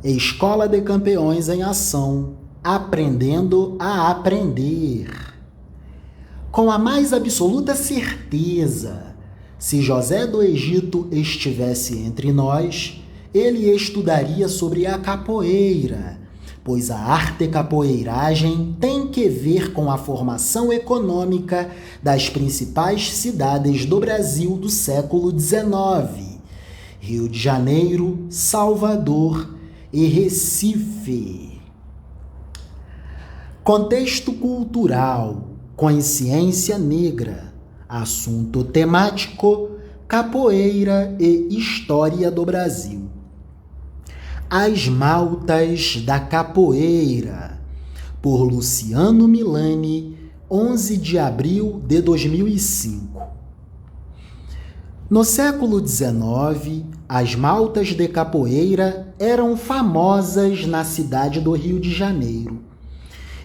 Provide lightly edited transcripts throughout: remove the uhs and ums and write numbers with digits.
Escola de Campeões em Ação, aprendendo a aprender. Com a mais absoluta certeza, se José do Egito estivesse entre nós, ele estudaria sobre a capoeira, pois a arte capoeiragem tem que ver com a formação econômica das principais cidades do Brasil do século XIX, Rio de Janeiro, Salvador e Recife. Contexto cultural, consciência negra, assunto temático, capoeira e história do Brasil. As Maltas da Capoeira, por Luciano Milani, 11 de abril de 2005. No século XIX, as maltas de capoeira eram famosas na cidade do Rio de Janeiro.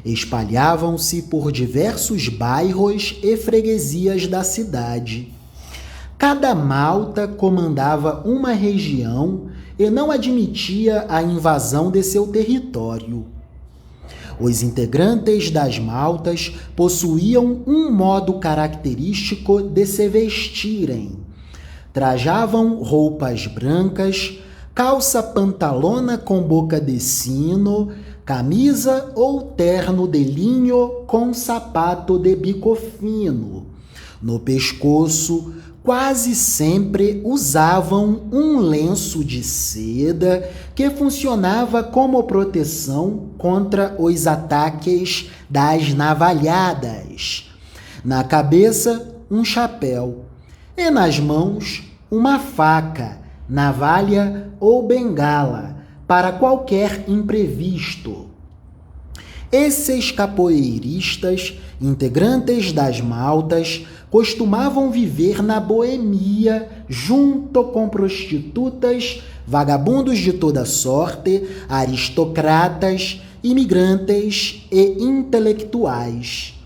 Espalhavam-se por diversos bairros e freguesias da cidade. Cada malta comandava uma região e não admitia a invasão de seu território. Os integrantes das maltas possuíam um modo característico de se vestirem. Trajavam roupas brancas, calça pantalona com boca de sino, camisa ou terno de linho com sapato de bico fino. No pescoço, quase sempre usavam um lenço de seda que funcionava como proteção contra os ataques das navalhadas. Na cabeça, um chapéu. E nas mãos, uma faca, navalha ou bengala, para qualquer imprevisto. Esses capoeiristas, integrantes das maltas, costumavam viver na boemia junto com prostitutas, vagabundos de toda sorte, aristocratas, imigrantes e intelectuais.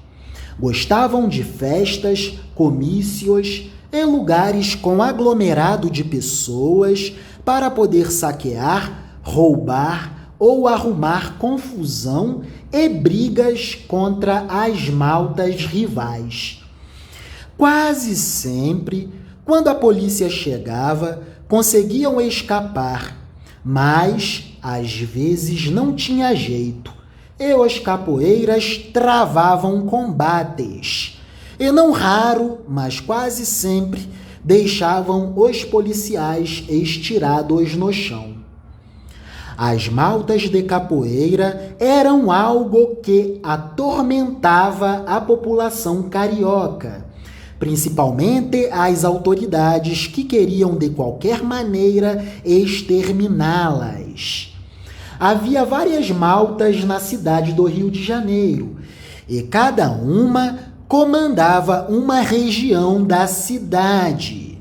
Gostavam de festas, comícios e lugares com aglomerado de pessoas para poder saquear, roubar ou arrumar confusão e brigas contra as maltas rivais. Quase sempre, quando a polícia chegava, conseguiam escapar, mas às vezes não tinha jeito, e os capoeiras travavam combates. E não raro, mas quase sempre, deixavam os policiais estirados no chão. As maltas de capoeira eram algo que atormentava a população carioca, principalmente as autoridades que queriam de qualquer maneira exterminá-las. Havia várias maltas na cidade do Rio de Janeiro, e cada uma comandava uma região da cidade.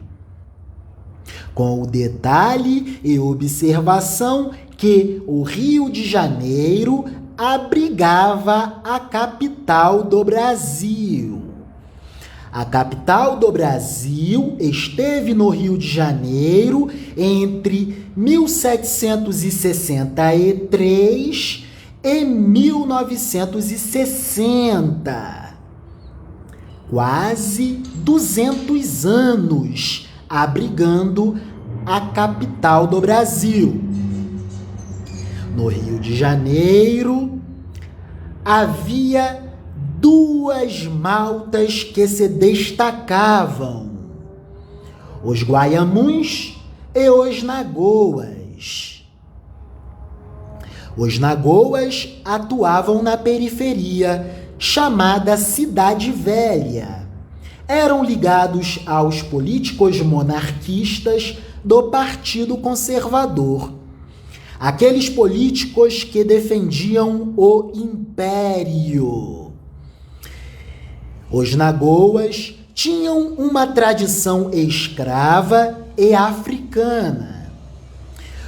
Com o detalhe e observação que o Rio de Janeiro abrigava a capital do Brasil. A capital do Brasil esteve no Rio de Janeiro entre 1763 e 1960. Quase 200 anos abrigando a capital do Brasil. No Rio de Janeiro, havia duas maltas que se destacavam: os Guaiamuns e os Nagoas. Os Nagoas atuavam na periferia, chamada Cidade Velha. Eram ligados aos políticos monarquistas do Partido Conservador. Aqueles políticos que defendiam o império. Os Nagoas tinham uma tradição escrava e africana.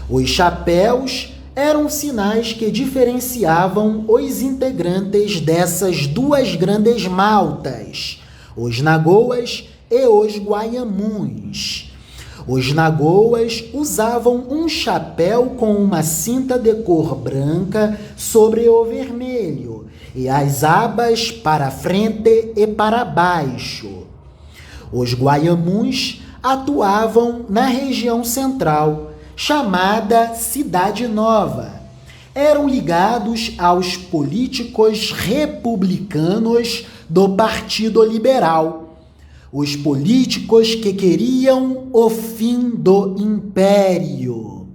Os chapéus eram sinais que diferenciavam os integrantes dessas duas grandes maltas, os Nagoas e os Guaiamuns. Os nagoas usavam um chapéu com uma cinta de cor branca sobre o vermelho e as abas para frente e para baixo. Os guaiamuns atuavam na região central, chamada Cidade Nova. Eram ligados aos políticos republicanos do Partido Liberal, os políticos que queriam o fim do império.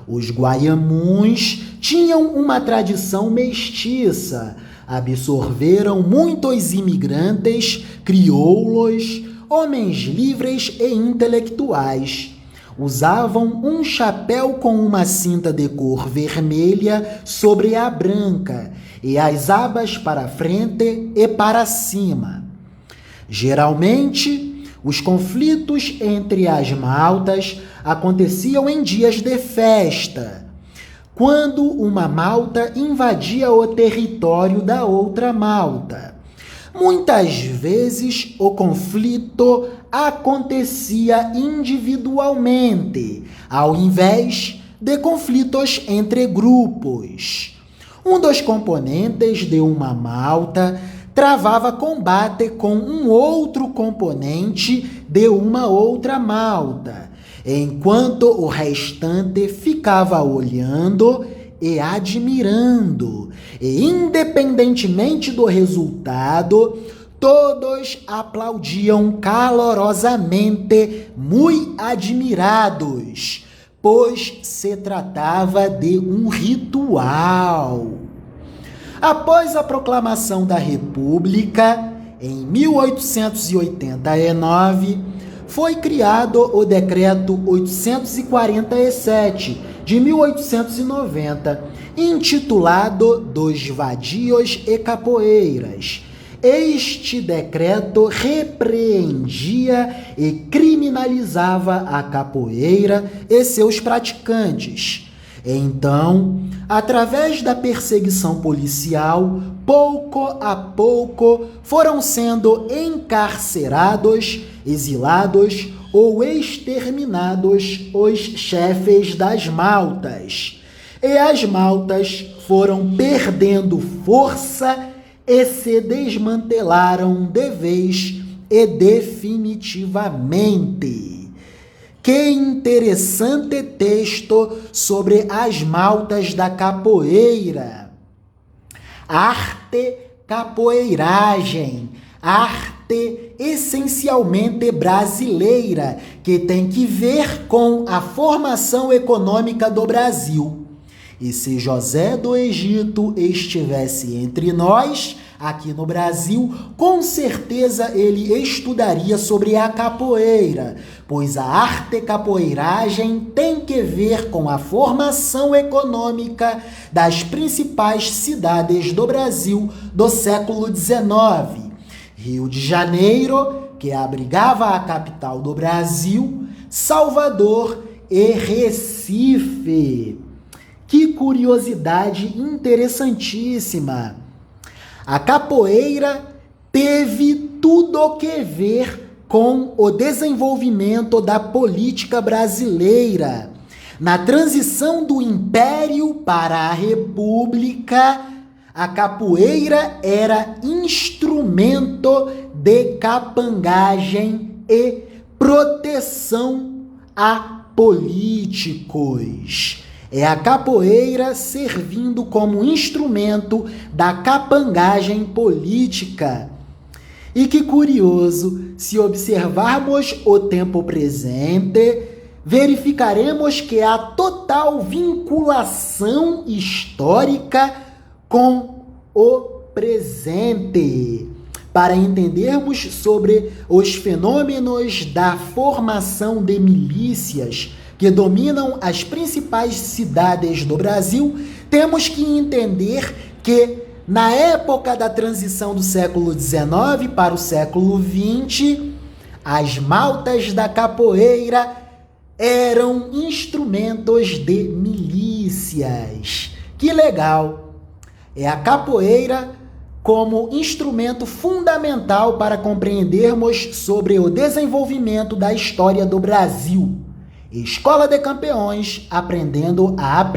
Os guaiamuns tinham uma tradição mestiça, absorveram muitos imigrantes, crioulos, homens livres e intelectuais. Usavam um chapéu com uma cinta de cor vermelha sobre a branca e as abas para frente e para cima. Geralmente, os conflitos entre as maltas aconteciam em dias de festa, quando uma malta invadia o território da outra malta. Muitas vezes o conflito acontecia individualmente, ao invés de conflitos entre grupos. Um dos componentes de uma malta travava combate com um outro componente de uma outra malta, enquanto o restante ficava olhando e admirando, e independentemente do resultado, todos aplaudiam calorosamente, muito admirados, pois se tratava de um ritual. Após a proclamação da República, em 1889, foi criado o Decreto 847, de 1890, intitulado dos Vadios e Capoeiras. Este decreto repreendia e criminalizava a capoeira e seus praticantes. Então, através da perseguição policial, pouco a pouco foram sendo encarcerados, exilados ou exterminados os chefes das maltas. E as maltas foram perdendo força e se desmantelaram de vez e definitivamente. Que interessante texto sobre as maltas da capoeira. Arte capoeiragem, arte essencialmente brasileira, que tem que ver com a formação econômica do Brasil. E se José do Egito estivesse entre nós, aqui no Brasil, com certeza ele estudaria sobre a capoeira, pois a arte capoeiragem tem que ver com a formação econômica das principais cidades do Brasil do século XIX. Rio de Janeiro, que abrigava a capital do Brasil, Salvador e Recife. Que curiosidade interessantíssima! A capoeira teve tudo o que ver com o desenvolvimento da política brasileira. Na transição do Império para a República, a capoeira era instrumento de capangagem e proteção a políticos. É a capoeira servindo como instrumento da capangagem política. E que curioso, se observarmos o tempo presente, verificaremos que há total vinculação histórica com o presente. Para entendermos sobre os fenômenos da formação de milícias que dominam as principais cidades do Brasil, temos que entender que, na época da transição do século XIX para o século XX, as maltas da capoeira eram instrumentos de milícias. Que legal! É a capoeira como instrumento fundamental para compreendermos sobre o desenvolvimento da história do Brasil. Escola de Campeões, aprendendo a aprender.